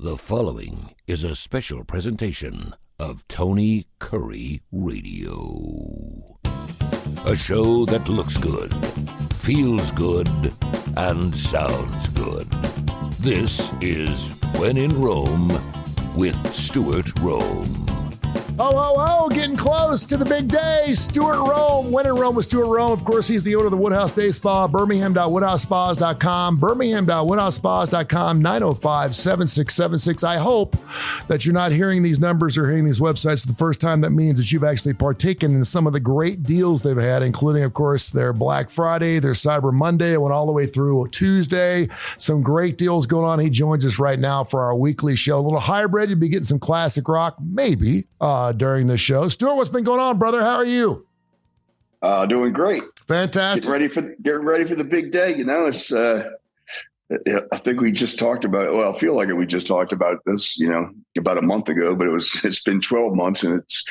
The following is a special presentation of Tony Kurre Radio. A show that looks good, feels good, and sounds good. This is When in Rome with Stuart Rome. Oh, getting close to the big day. Stuart Rome, When in Rome with Stuart Rome. Of course, he's the owner of the Woodhouse Day Spa, birmingham.woodhousespas.com, birmingham.woodhousespas.com, 905-7676. I hope that you're not hearing these numbers or hearing these websites for the first time. That means that you've actually partaken in some of the great deals they've had, including, of course, their Black Friday, their Cyber Monday. It went all the way through Tuesday. Some great deals going on. He joins us right now for our weekly show. A little hybrid. You'll be getting some classic rock, maybe, during the show. Stuart, what's been going on, brother? How are you? Doing great. Fantastic. Getting ready for the big day. You know, it's I think we just talked about it. Well, I feel like we just talked about this, about a month ago, but it's been 12 months and it's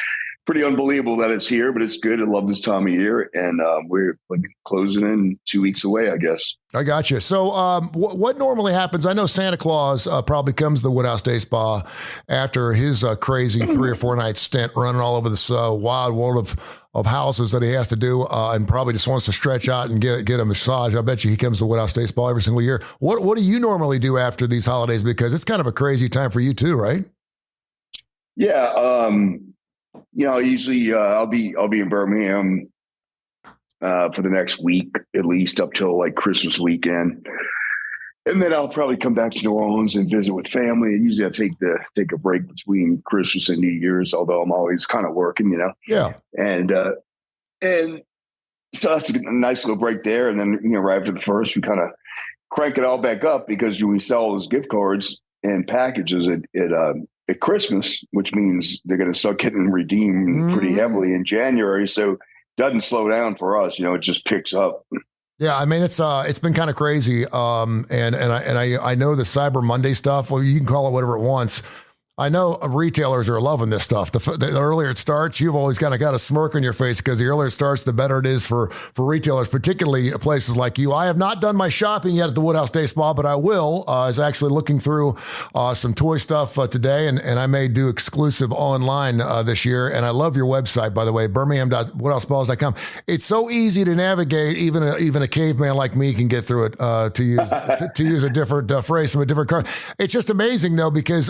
pretty unbelievable that it's here, but it's good. I love this time of year, and we're closing in 2 weeks away, I guess. I got you. So what normally happens? I know Santa Claus probably comes to the Woodhouse Day Spa after his crazy 3 or 4 night stint running all over this wild world of houses that he has to do, and probably just wants to stretch out and get a massage. I bet you he comes to Woodhouse Day Spa every single year. What do you normally do after these holidays? Because it's kind of a crazy time for you too, right? Yeah. Usually I'll be in Birmingham for the next week, at least up till like Christmas weekend. And then I'll probably come back to New Orleans and visit with family. And usually I take a break between Christmas and New Year's, although I'm always kind of working, Yeah. And so that's a nice little break there. And then, right after the first, we kind of crank it all back up because we sell those gift cards and packages at Christmas, which means they're going to start getting redeemed pretty heavily in January. So it doesn't slow down for us. It just picks up. Yeah, I mean, it's been kind of crazy. And I know the Cyber Monday stuff, well, you can call it whatever it wants. I know retailers are loving this stuff. The earlier it starts, you've always kind of got a smirk on your face because the earlier it starts, the better it is for retailers, particularly places like you. I have not done my shopping yet at the Woodhouse Day Spa, but I will. I was actually looking through some toy stuff today, and I may do exclusive online this year. And I love your website, by the way, birmingham.woodhousespas.com. It's so easy to navigate. Even a caveman like me can get through it, to use a different phrase from a different card. It's just amazing, though, because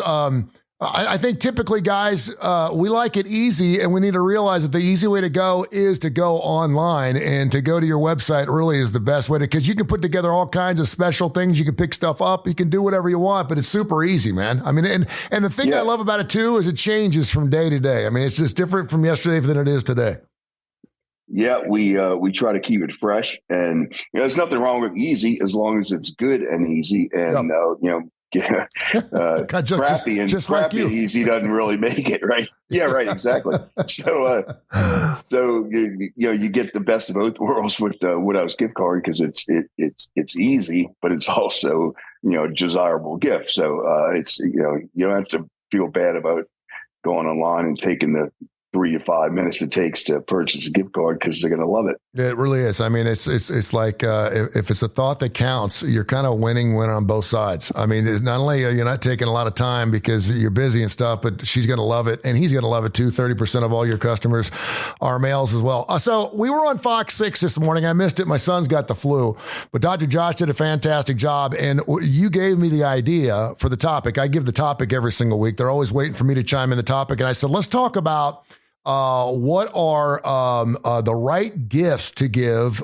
I think typically, guys, we like it easy, and we need to realize that the easy way to go is to go online, and to go to your website really is the best way because you can put together all kinds of special things. You can pick stuff up. You can do whatever you want, but it's super easy, man. I mean, and the thing I love about it too is it changes from day to day. I mean, it's just different from yesterday than it is today. Yeah, we try to keep it fresh, and there's nothing wrong with easy as long as it's good and easy, and crappy and crappy like easy doesn't really make it, right? Yeah, right, exactly. So you get the best of both worlds with the Woodhouse gift card because it's easy, but it's also a desirable gift. So it's you don't have to feel bad about going online and taking the 3 to 5 minutes it takes to purchase a gift card because they're going to love it. It really is. I mean, it's like if it's a thought that counts, you're kind of winning on both sides. I mean, not only are you not taking a lot of time because you're busy and stuff, but she's going to love it, and he's going to love it too. 30% of all your customers are males as well. So we were on Fox 6 this morning. I missed it. My son's got the flu, but Dr. Josh did a fantastic job, and you gave me the idea for the topic. I give the topic every single week. They're always waiting for me to chime in the topic, and I said, let's talk about what are the right gifts to give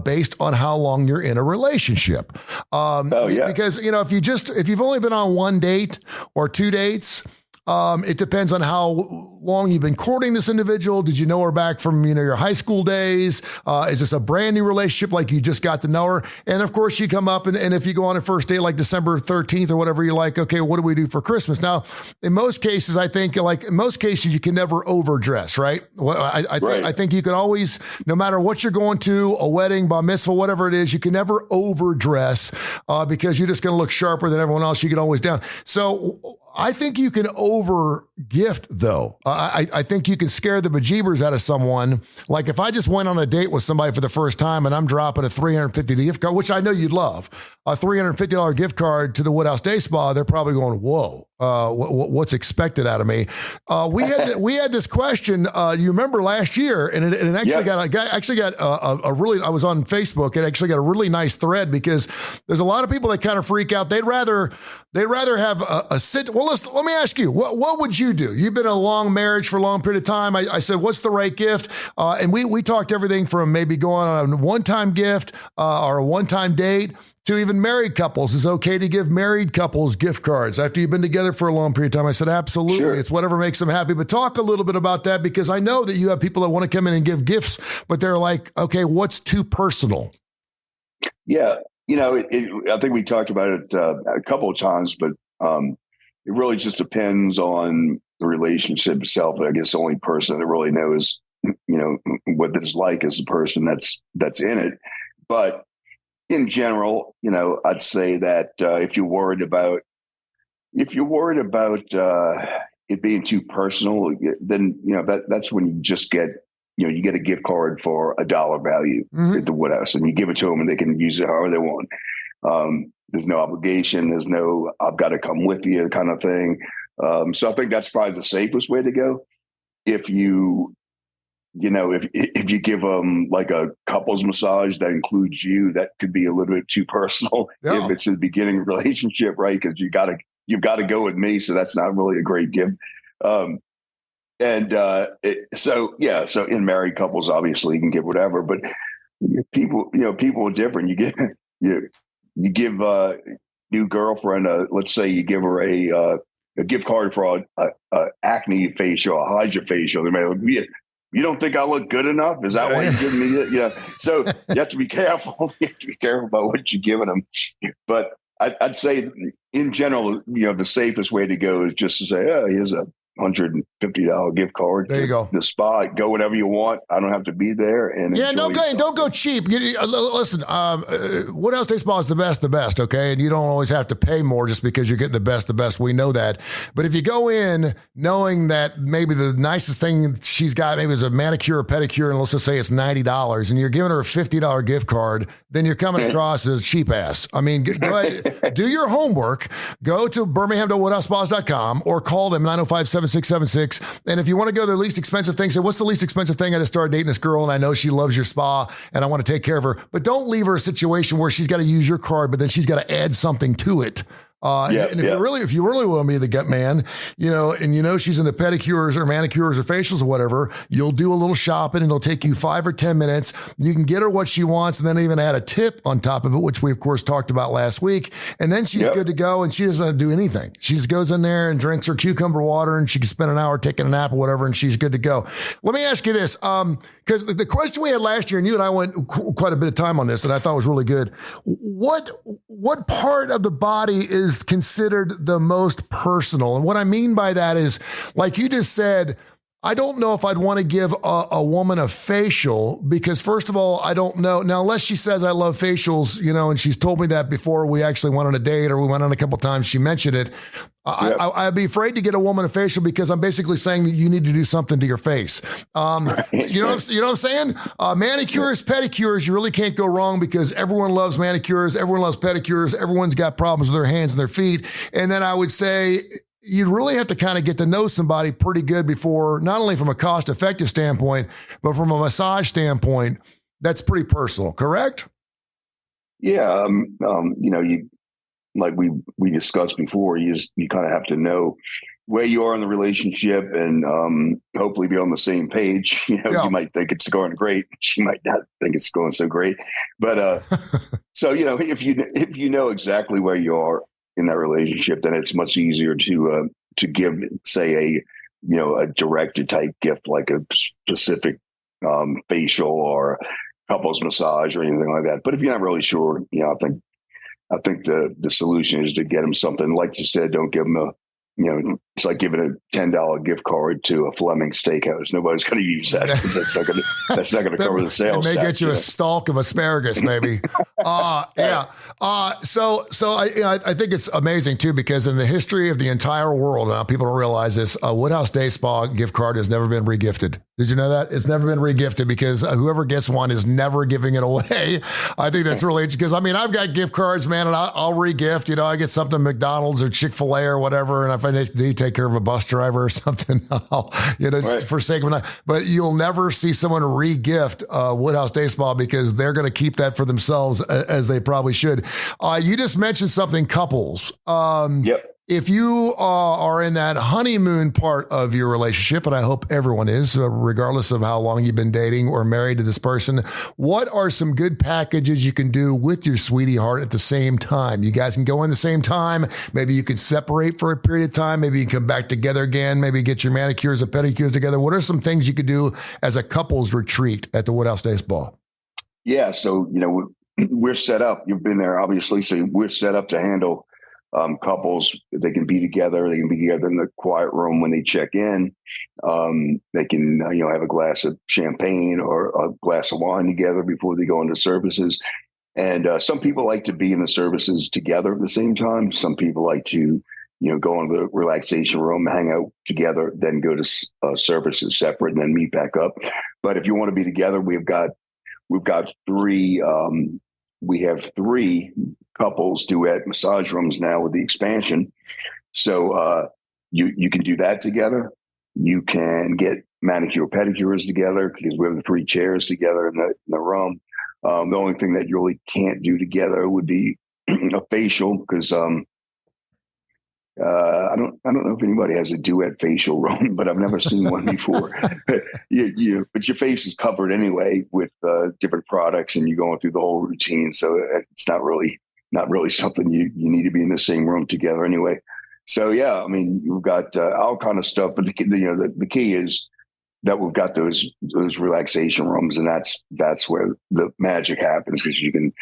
based on how long you're in a relationship? Because if you've only been on one date or 2 dates, it depends on how long you've been courting this individual. Did you know her back from, your high school days? Is this a brand new relationship? Like you just got to know her. And of course you come up and if you go on a first date, like December 13th or whatever, you're like, okay, what do we do for Christmas? Now, in most cases, I think you can never overdress, right? Well, I think you can always, no matter what you're going to, a wedding, bar mitzvah, whatever it is, you can never overdress because you're just going to look sharper than everyone else. You can always down. So I think you can gift, though. I think you can scare the bejeebers out of someone. Like if I just went on a date with somebody for the first time and I'm dropping a $350 gift card, which I know you'd love, a $350 gift card to the Woodhouse Day Spa, they're probably going, whoa, what's expected out of me? We had this question. You remember last year, and it actually got a really. I was on Facebook. It actually got a really nice thread because there's a lot of people that kind of freak out. They'd rather have a sit. Well, let me ask you, what would you do? You've been in a long marriage for a long period of time. I said, what's the right gift? And we talked everything from maybe going on a one-time gift or a one-time date to even married couples. Is it okay to give married couples gift cards after you've been together for a long period of time? I said, absolutely. Sure. It's whatever makes them happy. But talk a little bit about that, because I know that you have people that want to come in and give gifts, but they're like, okay, what's too personal? Yeah. I think we talked about it a couple of times, but it really just depends on the relationship itself. I guess the only person that really knows, what it's like is the person that's in it. But in general, I'd say that if you're worried about it being too personal, then that's when you just get you get a gift card for $1 value at the Woodhouse, and you give it to them, and they can use it however they want. There's no obligation. There's no "I've got to come with you" kind of thing. So I think that's probably the safest way to go. If you if you give them like a couples massage that includes you, that could be a little bit too personal. Yeah. If it's the beginning of a relationship, right? Because you've got to go with me, so that's not really a great gift. So in married couples, obviously you can give whatever, but people are different. You give a new girlfriend let's say you give her a gift card for a acne facial, a hydrofacial. They may look, you don't think I look good enough? Is that why you're giving me it? So you have to be careful. You have to be careful about what you're giving them. But I'd say in general, the safest way to go is just to say, oh, here's a $150 gift card. There you go. The spa, go whatever you want. I don't have to be there. And don't go cheap. Listen, Woodhouse Day Spa is the best. Okay, and you don't always have to pay more just because you're getting the best. We know that. But if you go in knowing that maybe the nicest thing she's got maybe is a manicure or pedicure, and let's just say it's $90, and you're giving her a $50 gift card, then you're coming across as a cheap ass. I mean, go ahead, do your homework. Go to birmingham.woodhousespas.com or call them 905-7676. And if you want to go to the least expensive thing, say, what's the least expensive thing? I just started dating this girl and I know she loves your spa and I want to take care of her. But don't leave her a situation where she's got to use your card, but then she's got to add something to it. If you really want to be the gut man, and she's into pedicures or manicures or facials or whatever, you'll do a little shopping and it'll take you 5 or 10 minutes. You can get her what she wants and then even add a tip on top of it, which we of course talked about last week. And then she's good to go and she doesn't do anything. She just goes in there and drinks her cucumber water and she can spend an hour taking a nap or whatever and she's good to go. Let me ask you this, because the question we had last year, and you and I went quite a bit of time on this and I thought was really good. What part of the body is considered the most personal? And what I mean by that is, like you just said, I don't know if I'd want to give a woman a facial because, first of all, I don't know. Now, unless she says I love facials, and she's told me that before we actually went on a date or we went on a couple of times, she mentioned it. I'd be afraid to get a woman a facial because I'm basically saying that you need to do something to your face. You know what I'm saying? Manicures, pedicures, you really can't go wrong because everyone loves manicures, everyone loves pedicures, everyone's got problems with their hands and their feet. And then I would say you'd really have to kind of get to know somebody pretty good before, not only from a cost-effective standpoint, but from a massage standpoint, that's pretty personal, correct? Yeah. You like we discussed before, you kind of have to know where you are in the relationship and hopefully be on the same page. You might think it's going great. She might not think it's going so great. But so, if you know exactly where you are in that relationship, then it's much easier to give, say, a directed type gift, like a specific facial or couples massage or anything like that. But if you're not really sure, I think the solution is to get them something, like you said, don't give them It's like giving a $10 gift card to a Fleming Steakhouse. Nobody's going to use that because that's not going to cover the sales. It may tax, get you a stalk of asparagus, maybe. Yeah. So I think it's amazing too, because in the history of the entire world, now people don't realize this, a Woodhouse Day Spa gift card has never been regifted. Did you know that? It's never been regifted because whoever gets one is never giving it away. I think that's really, because I mean, I've got gift cards, man, and I'll regift, I get something McDonald's or Chick-fil-A or whatever. And if I need to take care of a bus driver or something, right. For sake of it. But you'll never see someone re-gift Woodhouse Day Spa because they're going to keep that for themselves, as they probably should. You just mentioned something, couples. Yep. If you are in that honeymoon part of your relationship, and I hope everyone is, regardless of how long you've been dating or married to this person, what are some good packages you can do with your sweetie heart at the same time? You guys can go in the same time. Maybe you can separate for a period of time. Maybe you can come back together again. Maybe get your manicures and pedicures together. What are some things you could do as a couples retreat at the Woodhouse Day Spa? Yeah. So, we're set up. You've been there, obviously. So we're set up to handle couples. They can be together. They can be together in the quiet room when they check in. They can, have a glass of champagne or a glass of wine together before they go into services. And some people like to be in the services together at the same time. Some people like to, go into the relaxation room, hang out together, then go to services separate and then meet back up. But if you want to be together, we've got three. We have three couples duet massage rooms now with the expansion. So you can do that together. You can get manicure pedicures together because we have the free chairs together in the room. The only thing that you really can't do together would be a facial because I don't know if anybody has a duet facial room, but I've never seen one before. But your face is covered anyway with different products, and you're going through the whole routine. So it's not really something you need to be in the same room together anyway. So yeah, I mean, you've got all kind of stuff, but the key is that we've got those relaxation rooms, and that's where the magic happens because you can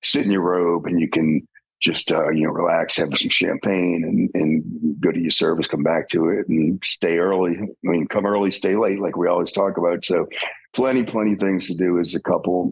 sit in your robe and you can just relax, have some champagne, and go to your service, come back to it, and stay early. I mean, come early, stay late, like we always talk about. So, plenty things to do as a couple,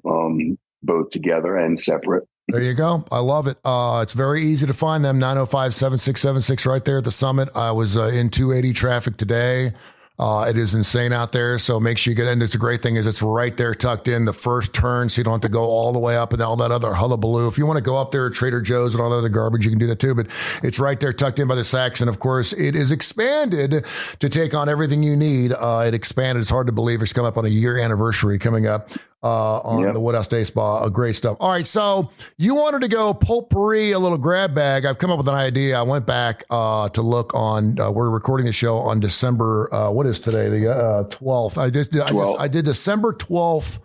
both together and separate. There you go. I love it. It's very easy to find them. 905-7676 right there at the Summit. I was in 280 traffic today. It is insane out there. So make sure you get in. It's a great thing is it's right there tucked in the first turn. So you don't have to go all the way up and all that other hullabaloo. If you want to go up there at Trader Joe's and all that other garbage, you can do that too. But it's right there tucked in by the Saks. And of course, it is expanded to take on everything you need. It expanded. It's hard to believe it's come up on a year anniversary coming up. The Woodhouse Day Spa. Great stuff. All right. So you wanted to go potpourri, a little grab bag. I've come up with an idea. I went back to look on, we're recording the show on December, what is today? The 12th. I did December 12th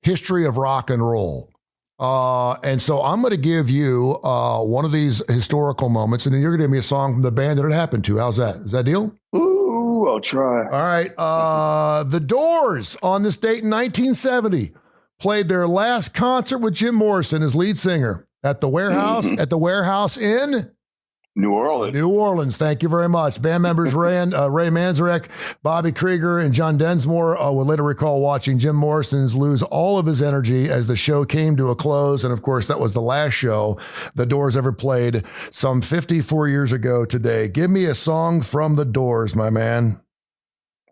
history of rock and roll. And so I'm going to give you one of these historical moments, and then you're going to give me a song from the band that it happened to. How's that? Is that deal? Ooh, I'll try. All right. The Doors on this date in 1970 played their last concert with Jim Morrison as lead singer at the Warehouse in New Orleans. Thank you very much. Band members Ray Manzarek, Bobby Krieger, and John Densmore will later recall watching Jim Morrison lose all of his energy as the show came to a close. And of course, that was the last show the Doors ever played some 54 years ago today. Give me a song from the Doors, my man.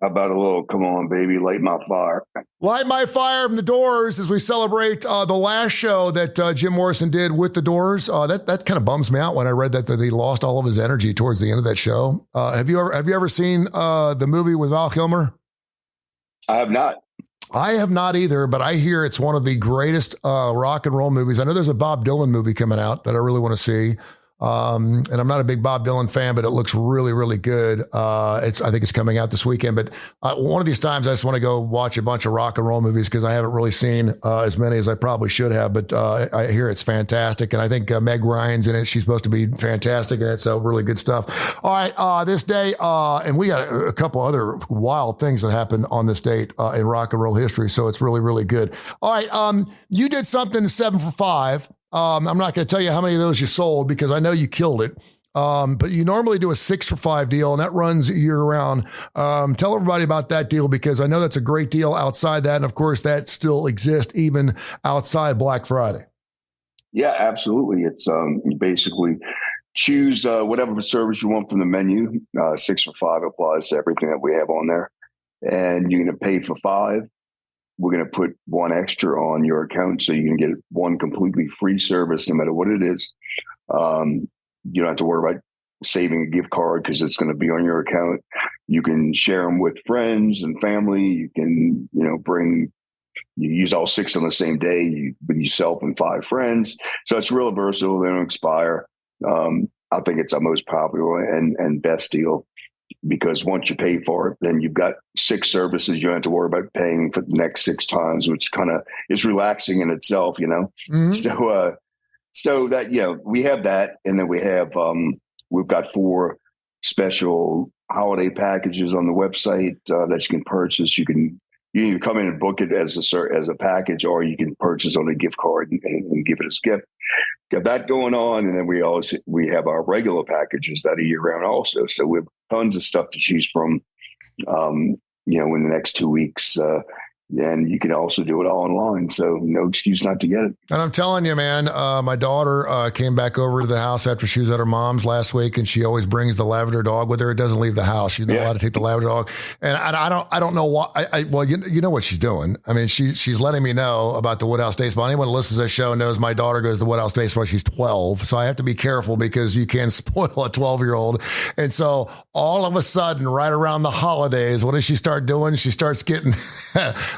How about a little, come on, baby, light my fire. Light My Fire from the Doors as we celebrate the last show that Jim Morrison did with the Doors. That kind of bums me out when I read that he lost all of his energy towards the end of that show. Have you ever seen the movie with Val Kilmer? I have not. I have not either, but I hear it's one of the greatest rock and roll movies. I know there's a Bob Dylan movie coming out that I really want to see. And I'm not a big Bob Dylan fan, but it looks really, really good. I think it's coming out this weekend, but one of these times I just want to go watch a bunch of rock and roll movies because I haven't really seen as many as I probably should have, but I hear it's fantastic. And I think Meg Ryan's in it. She's supposed to be fantastic in it. So really good stuff. All right. This day, and we got a couple other wild things that happened on this date in rock and roll history. So it's really, really good. All right. You did something 7 for 5. I'm not going to tell you how many of those you sold because I know you killed it. But you normally do a 6 for $5 deal, and that runs year round. Tell everybody about that deal, because I know that's a great deal outside that. And of course, that still exists even outside Black Friday. Yeah, absolutely. It's you basically choose whatever service you want from the menu. 6 for $5 applies to everything that we have on there. And you're going to pay for $5. We're going to put one extra on your account, so you can get one completely free service no matter what it is. You don't have to worry about saving a gift card because it's going to be on your account. You can share them with friends and family. You can, you use all 6 on the same day with yourself and 5 friends. So it's real versatile. They don't expire. I think it's our most popular and best deal, because once you pay for it, then you've got 6 services. You don't have to worry about paying for the next 6 times, which kind of is relaxing in itself, Mm-hmm. So that, we have that. And then we have, we've got 4 special holiday packages on the website that you can purchase. You either come in and book it as a package, or you can purchase on a gift card and give it as a gift. Got that going on. And then we have our regular packages that are year round also. So we have tons of stuff to choose from, in the next 2 weeks. And you can also do it all online. So no excuse not to get it. And I'm telling you, man, my daughter came back over to the house after she was at her mom's last week, and she always brings the lavender dog with her. It doesn't leave the house. She's not allowed to take the lavender dog. And I don't know why. Well, you know what she's doing. I mean, she's letting me know about the Woodhouse Baseball. Anyone who listens to this show knows my daughter goes to the Woodhouse Baseball. She's 12. So I have to be careful, because you can spoil a 12-year-old. And so all of a sudden, right around the holidays, what does she start doing? She starts getting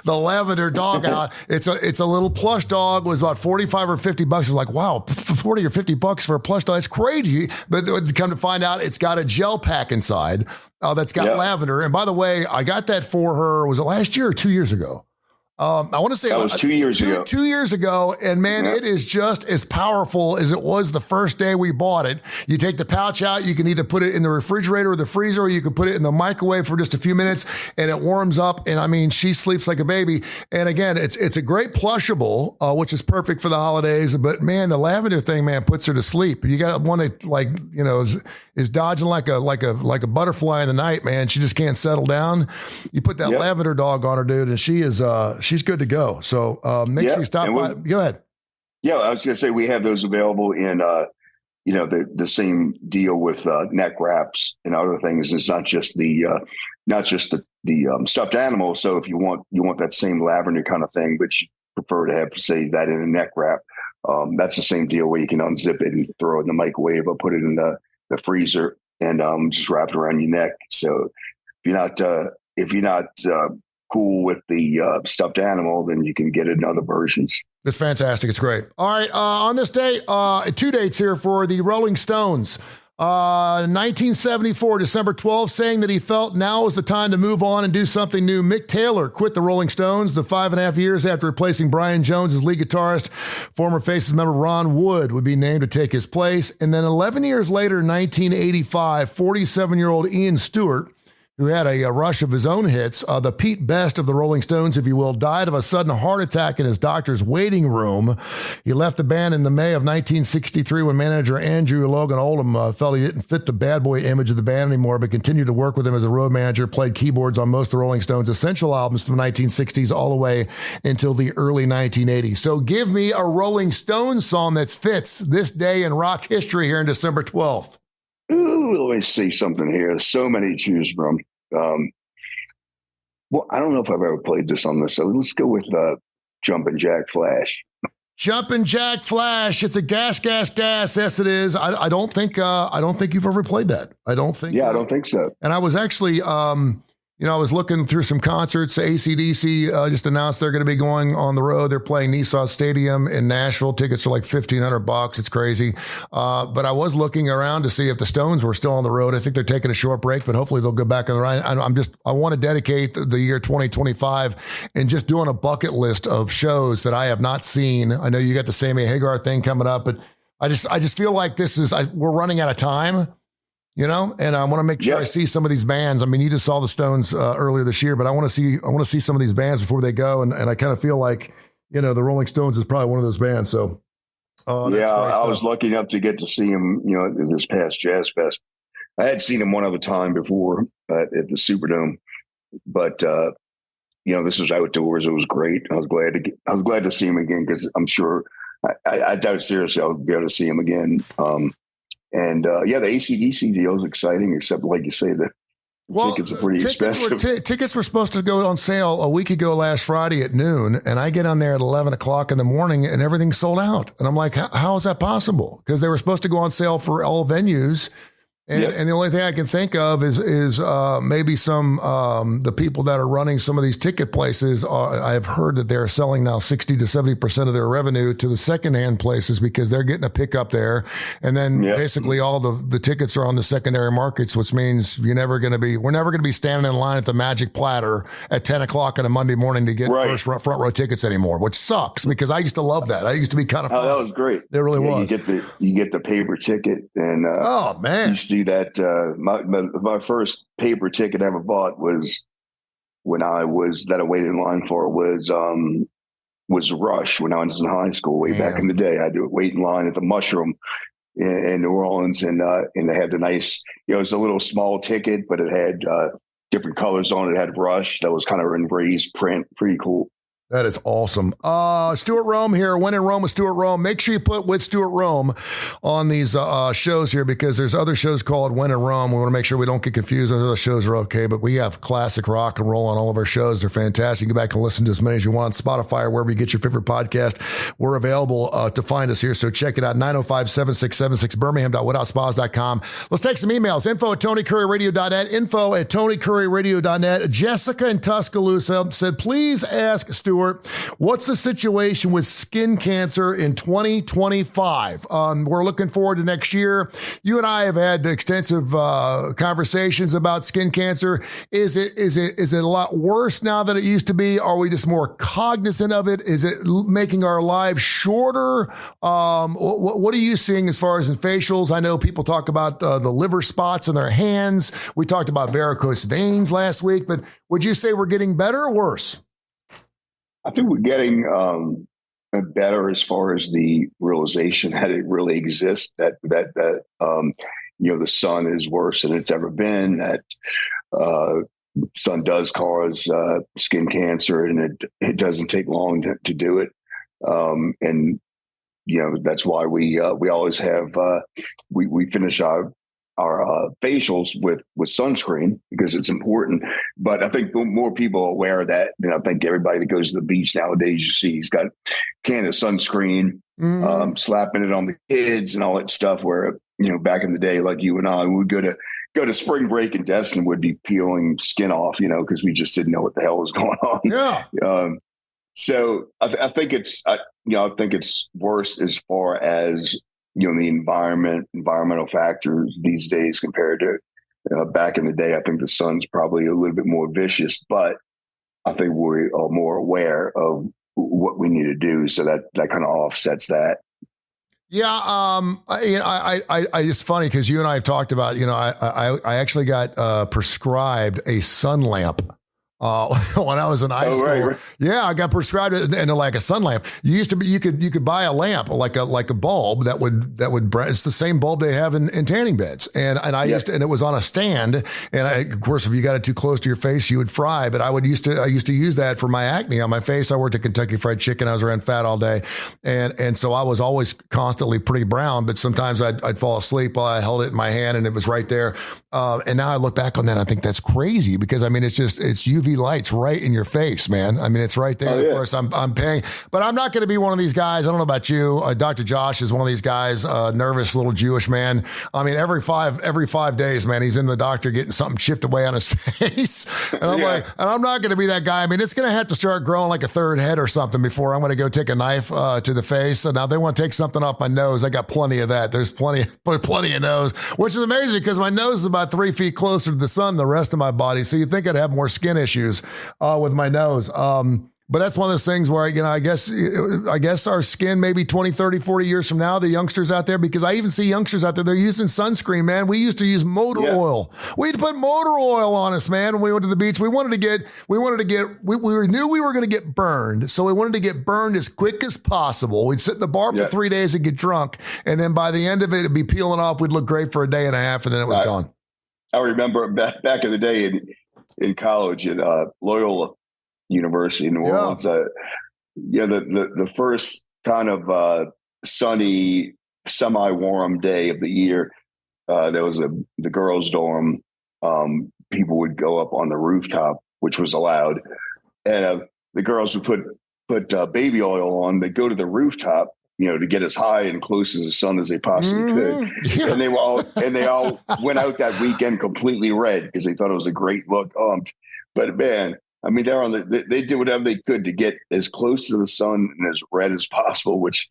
the lavender dog out. It's a little plush dog. It was about $45 or $50. I was like, wow, $40 or $50 for a plush dog. That's crazy. But come to find out, it's got a gel pack inside that's got lavender. And by the way, I got that for her. Was it last year or 2 years ago? I want to say that was 2 years ago. 2 years ago. And man, it is just as powerful as it was the first day we bought it. You take the pouch out, you can either put it in the refrigerator or the freezer, or you can put it in the microwave for just a few minutes, and it warms up. And I mean, she sleeps like a baby. And again, it's a great plushable, which is perfect for the holidays. But man, the lavender thing, man, puts her to sleep. You got one that is dodging like a butterfly in the night, man. She just can't settle down. You put that lavender dog on her, dude, and she is, she's good to go. So make sure you stop by. Go ahead. Yeah, I was going to say we have those available in, the same deal with neck wraps and other things. It's not just the stuffed animal. So if you want that same lavender kind of thing, but you prefer to have, say, that in a neck wrap, that's the same deal where you can unzip it and throw it in the microwave or put it in the freezer and just wrap it around your neck. So if you're not cool with the stuffed animal, then you can get it in other versions. It's fantastic. It's great. All right. On this date, 2 dates here for the Rolling Stones. 1974, December 12th, saying that he felt now was the time to move on and do something new. Mick Taylor quit the Rolling Stones the 5.5 years after replacing Brian Jones as lead guitarist. Former Faces member Ron Wood would be named to take his place. And then 11 years later, 1985, 47-year-old Ian Stewart, who had a rush of his own hits, the Pete Best of the Rolling Stones, if you will, died of a sudden heart attack in his doctor's waiting room. He left the band in the May of 1963 when manager Andrew Logan Oldham felt he didn't fit the bad boy image of the band anymore, but continued to work with him as a road manager, played keyboards on most of the Rolling Stones' essential albums from the 1960s all the way until the early 1980s. So give me a Rolling Stones song that fits this day in rock history here on December 12th. Ooh, let me see something here. There's so many to choose from. Well, I don't know if I've ever played this on this, so let's go with Jumpin' Jack Flash. Jumpin' Jack Flash. It's a gas. Yes, it is. I don't think you've ever played that. I don't think. Yeah, I don't think so. And I was actually, I was looking through some concerts. AC/DC just announced they're going to be going on the road. They're playing Nissan Stadium in Nashville. Tickets are like $1,500. It's crazy. But I was looking around to see if the Stones were still on the road. I think they're taking a short break, but hopefully they'll go back on the ride. I want to dedicate the year 2025 and just doing a bucket list of shows that I have not seen. I know you got the Sammy Hagar thing coming up, but I just feel like we're running out of time. And I want to make sure I see some of these bands. I mean, you just saw the Stones earlier this year, but I want to see some of these bands before they go. And I kind of feel like, the Rolling Stones is probably one of those bands. So Oh, that's Yeah, great I was stuff. lucky enough to get to see him, this past Jazz Fest. I had seen him one other time before at the Superdome, but this was outdoors. It was great. I was glad to see him again because I'm sure I doubt seriously I'll be able to see him again. The AC/DC deal is exciting, except like you say, the tickets are pretty expensive. Tickets were supposed to go on sale a week ago last Friday at noon, and I get on there at 11 o'clock in the morning, and everything's sold out. And I'm like, how is that possible? Because they were supposed to go on sale for all venues. And the only thing I can think of is maybe some the people that are running some of these ticket places. I've heard that they're selling now 60 to 70% of their revenue to the secondhand places because they're getting a pickup there, and then basically all the tickets are on the secondary markets, which means we're never going to be standing in line at the Magic Platter at 10 o'clock on a Monday morning to get front row tickets anymore, which sucks because I used to love that. I used to be kind of fun. That was great. It really was. You get the paper ticket, and oh man, you see that my first paper ticket I ever bought was when I waited in line for was Rush when I was in high school way back in the day. I had to wait in line at the Mushroom in New Orleans, and they had the nice, it was a little small ticket, but it had different colors on it. It had Rush that was kind of in raised print, pretty cool. That is awesome. Stuart Rome here. When in Rome with Stuart Rome. Make sure you put with Stuart Rome on these shows here because there's other shows called When in Rome. We want to make sure we don't get confused. Those other shows are okay, but we have classic rock and roll on all of our shows. They're fantastic. You can go back and listen to as many as you want on Spotify or wherever you get your favorite podcast. We're available to find us here, so check it out. 905-7676, birmingham.witoutspas.com. Let's take some emails. info@TonyCurryRadio.net. info@TonyCurryRadio.net. Jessica in Tuscaloosa said, please ask Stuart, what's the situation with skin cancer in 2025? We're looking forward to next year. You and I have had extensive conversations about skin cancer. Is it a lot worse now than it used to be? Are we just more cognizant of it? Is it making our lives shorter? What are you seeing as far as in facials? I know people talk about the liver spots in their hands. We talked about varicose veins last week, but would you say we're getting better or worse? I think we're getting better as far as the realization that it really exists, that the sun is worse than it's ever been, that sun does cause skin cancer, and it doesn't take long to do it. And that's why we always have we finish our facials with sunscreen because it's important. But I think more people are aware of that. I think everybody that goes to the beach nowadays, you see, he's got a can of sunscreen, slapping it on the kids and all that stuff. Where back in the day, like you and I, we would go to spring break in Destin, would be peeling skin off, because we just didn't know what the hell was going on. Yeah. So I think it's worse as far as the environmental factors these days compared to back in the day. I think the sun's probably a little bit more vicious, but I think we are more aware of what we need to do. So that kind of offsets that. Yeah. I it's funny because you and I have talked about, I actually got prescribed a sun lamp. When I was in high school, right. Yeah, I got prescribed and like a sun lamp. You could buy a lamp like a bulb that would it's the same bulb they have in tanning beds, and I used to, and it was on a stand, and of course if you got it too close to your face you would fry. But I used to use that for my acne on my face. I worked at Kentucky Fried Chicken. I was around fat all day, and so I was always constantly pretty brown. But sometimes I'd fall asleep while I held it in my hand and it was right there. And now I look back on that, I think that's crazy because it's UV lights right in your face, man. I mean, it's right there. Of course, I'm paying, but I'm not going to be one of these guys. I don't know about you. Dr. Josh is one of these guys, nervous little Jewish man. I mean, every 5 days, man, he's in the doctor getting something chipped away on his face. And I'm like, and I'm not going to be that guy. I mean, it's going to have to start growing like a third head or something before I'm going to go take a knife to the face. So now they want to take something off my nose. I got plenty of that. There's plenty of nose, which is amazing because my nose is about 3 feet closer to the sun than the rest of my body. So you'd think I'd have more skin issues with my nose. But that's one of those things where, I guess our skin maybe 20, 30, 40 years from now, the youngsters out there, because I even see youngsters out there, they're using sunscreen, man. We used to use motor oil. We had to put motor oil on us, man, when we went to the beach. We knew we were going to get burned. So we wanted to get burned as quick as possible. We'd sit in the bar for 3 days and get drunk. And then by the end of it, it'd be peeling off. We'd look great for a day and a half, and then it was gone. I remember back in the day in college at Loyola University in New Orleans. The first kind of sunny, semi-warm day of the year, there was the girls' dorm. People would go up on the rooftop, which was allowed, and the girls would put baby oil on. They'd go to the rooftop, to get as high and close to the sun as they possibly could. Yeah. And they all went out that weekend completely red because they thought it was a great look. But man, I mean, they did whatever they could to get as close to the sun and as red as possible, which,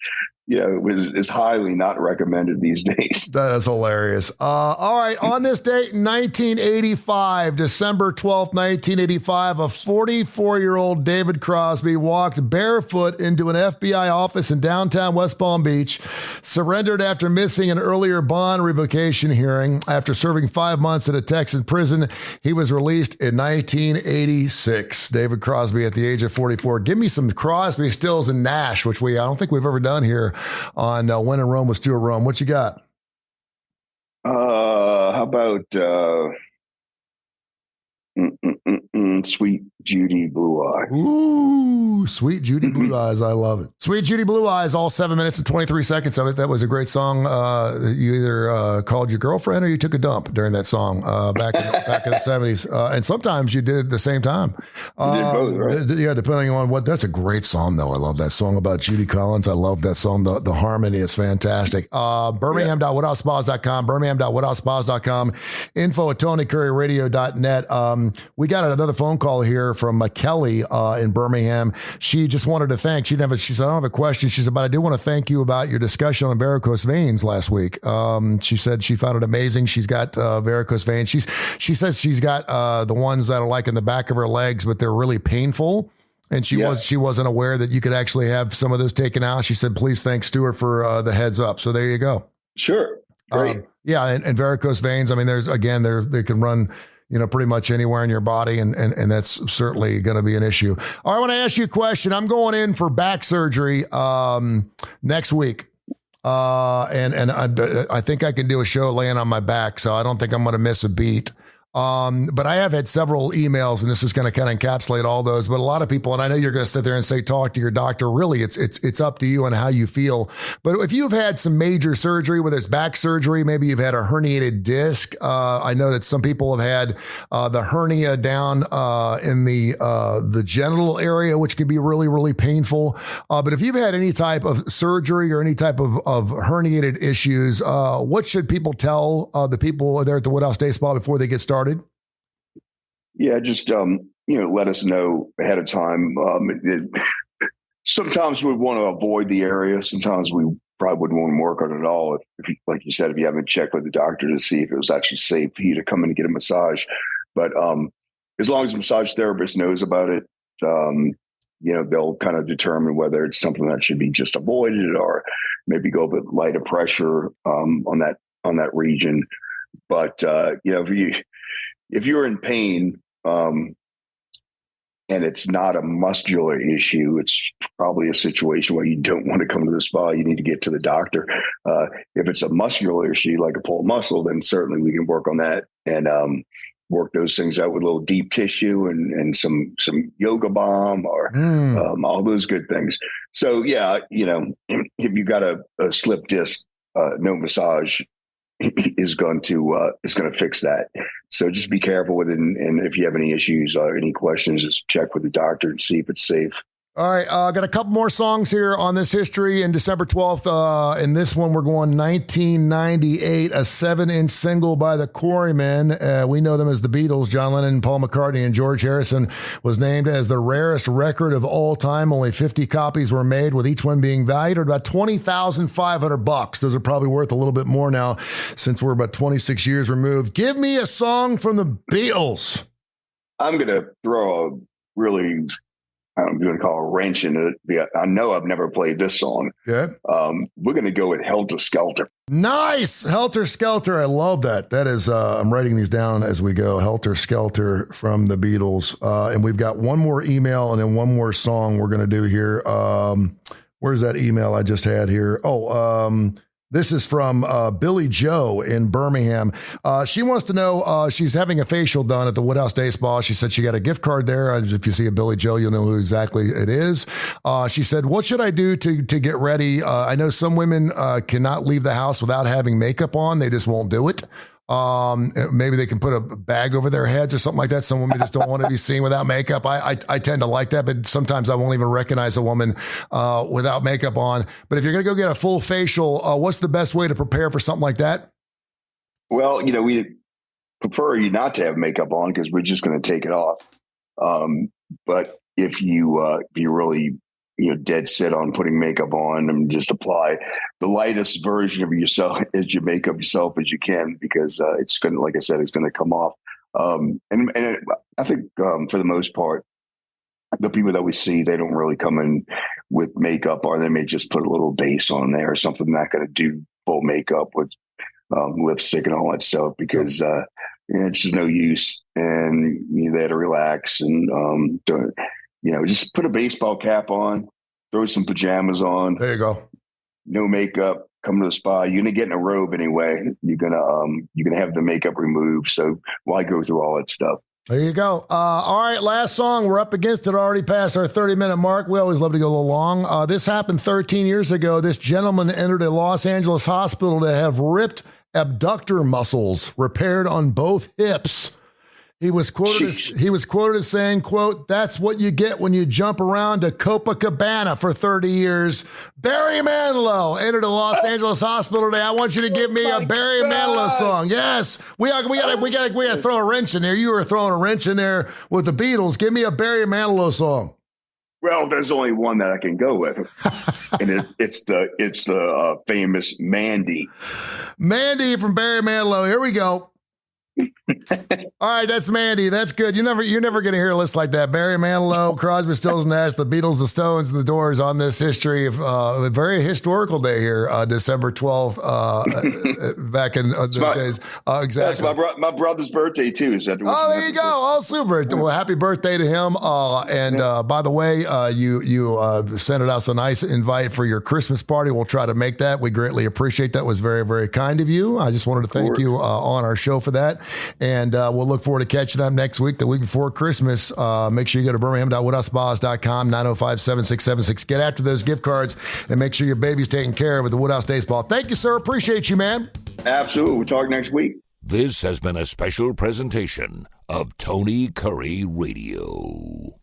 is highly not recommended these days. That is hilarious. All right. On this date in 1985, December 12th, 1985, a 44-year-old David Crosby walked barefoot into an FBI office in downtown West Palm Beach, surrendered after missing an earlier bond revocation hearing. After serving 5 months in a Texan prison, he was released in 1986. David Crosby at the age of 44. Give me some Crosby, Stills, and Nash, which I don't think we've ever done here on When in Rome with Stuart Rome. What you got? How about Sweet Judy Blue Eye? Ooh, Sweet Judy Blue Eyes. I love it. Sweet Judy Blue Eyes, all 7 minutes and 23 seconds of it. That was a great song. You either called your girlfriend or you took a dump during that song back in the 70s. And sometimes you did it at the same time. You did both, right? Yeah, depending on what. That's a great song, though. I love that song about Judy Collins. I love that song. The harmony is fantastic. Birmingham.woodoutsspas.com, Birmingham.woodoutsspas.com, info@TonyCurryRadio.net. We got another phone call here from Kelly in Birmingham. She just wanted to thank. She said, I don't have a question. She said, but I do want to thank you about your discussion on varicose veins last week. She said she found it amazing. She's got varicose veins. She says she's got the ones that are like in the back of her legs, but they're really painful. And she wasn't aware that you could actually have some of those taken out. She said, please thank Stuart for the heads up. So there you go. Sure. Great. And varicose veins. I mean, they can run, pretty much anywhere in your body. And that's certainly going to be an issue. All right, I want to ask you a question. I'm going in for back surgery next week. And I think I can do a show laying on my back. So I don't think I'm going to miss a beat. But I have had several emails, and this is going to kind of encapsulate all those, but a lot of people, and I know you're going to sit there and say, talk to your doctor. Really, it's up to you and how you feel. But if you've had some major surgery, whether it's back surgery, maybe you've had a herniated disc. I know that some people have had the hernia down in the genital area, which can be really, really painful. But if you've had any type of surgery or any type of herniated issues, what should people tell the people there at the Woodhouse Day Spa before they get started? Yeah, just let us know ahead of time. Sometimes we want to avoid the area. Sometimes we probably wouldn't want to work on it at all. If you, like you said, if you haven't checked with the doctor to see if it was actually safe for you to come in and get a massage. But as long as the massage therapist knows about it, they'll kind of determine whether it's something that should be just avoided or maybe go a bit lighter pressure on that region. But if you're in pain and it's not a muscular issue, it's probably a situation where you don't want to come to the spa. You need to get to the doctor. If it's a muscular issue, like a pulled muscle, then certainly we can work on that and work those things out with a little deep tissue and some yoga balm or all those good things. So, if you got a slip disc, no massage is going to fix that. So just be careful with it. And if you have any issues or any questions, just check with the doctor and see if it's safe. All right. Got a couple more songs here on this history. And December 12th, in this one, we're going 1998, a 7-inch single by the Quarrymen. We know them as the Beatles. John Lennon, Paul McCartney, and George Harrison was named as the rarest record of all time. Only 50 copies were made, with each one being valued at about $20,500. Those are probably worth a little bit more now since we're about 26 years removed. Give me a song from the Beatles. I'm going to throw a really I'm going to call a wrench in it. I know I've never played this song. Good. We're going to go with Helter Skelter. Nice. Helter Skelter. I love that. That is, I'm writing these down as we go. Helter Skelter from the Beatles. And we've got one more email and then one more song we're going to do here. Where's that email I just had here? This is from Billy Joe in Birmingham. She wants to know, she's having a facial done at the Woodhouse Day Spa. She said she got a gift card there. If you see a Billy Joe, you'll know who exactly it is. She said, what should I do to get ready? I know some women cannot leave the house without having makeup on. They just won't do it. Maybe they can put a bag over their heads or something like that. Some women just don't want to be seen without makeup. I tend to like that, but sometimes I won't even recognize a woman without makeup on. But if you're going to go get a full facial, what's the best way to prepare for something like that? Well, we prefer you not to have makeup on because we're just going to take it off. But if you really dead set on putting makeup on and just apply the lightest version of yourself as you make up yourself as you can, because it's going to, like I said, it's going to come off. And I think for the most part, the people that we see, they don't really come in with makeup, or they may just put a little base on there or something. Not going to do full makeup with lipstick and all that stuff because it's just no use. And you're there to relax and just put a baseball cap on, throw some pajamas on. There you go. No makeup. Come to the spa. You're gonna get in a robe anyway. You're gonna have the makeup removed. So why go through all that stuff? There you go. All right, last song. We're up against it. Already past our 30-minute mark. We always love to go a little long. This happened 13 years ago. This gentleman entered a Los Angeles hospital to have ripped abductor muscles repaired on both hips. He was quoted as saying, quote, "That's what you get when you jump around to Copacabana for 30 years. Barry Manilow entered a Los Angeles hospital today. I want you to give me a Barry Manilow song." Yes, we got to throw a wrench in there. You were throwing a wrench in there with the Beatles. Give me a Barry Manilow song. Well, there's only one that I can go with, and it's the famous Mandy. Mandy from Barry Manilow. Here we go. All right, that's Mandy. That's good. You're never going to hear a list like that. Barry Manilow, Crosby, Stills, Nash, the Beatles, the Stones, and the Doors on this history of a very historical day here, December 12th, back in those days. Exactly. That's my brother's birthday too. Is that? Oh, there you go. Oh, super. Well, happy birthday to him. By the way, you sent us a nice invite for your Christmas party. We'll try to make that. We greatly appreciate that. It was very, very kind of you. I just wanted to thank you on our show for that. And we'll look forward to catching up next week, the week before Christmas. Make sure you go to birmingham.woodhousespas.com, 905-7676. Get after those gift cards and make sure your baby's taken care of at the Woodhouse Day Spa. Thank you, sir. Appreciate you, man. Absolutely. We'll talk next week. This has been a special presentation of Tony Kurre Radio.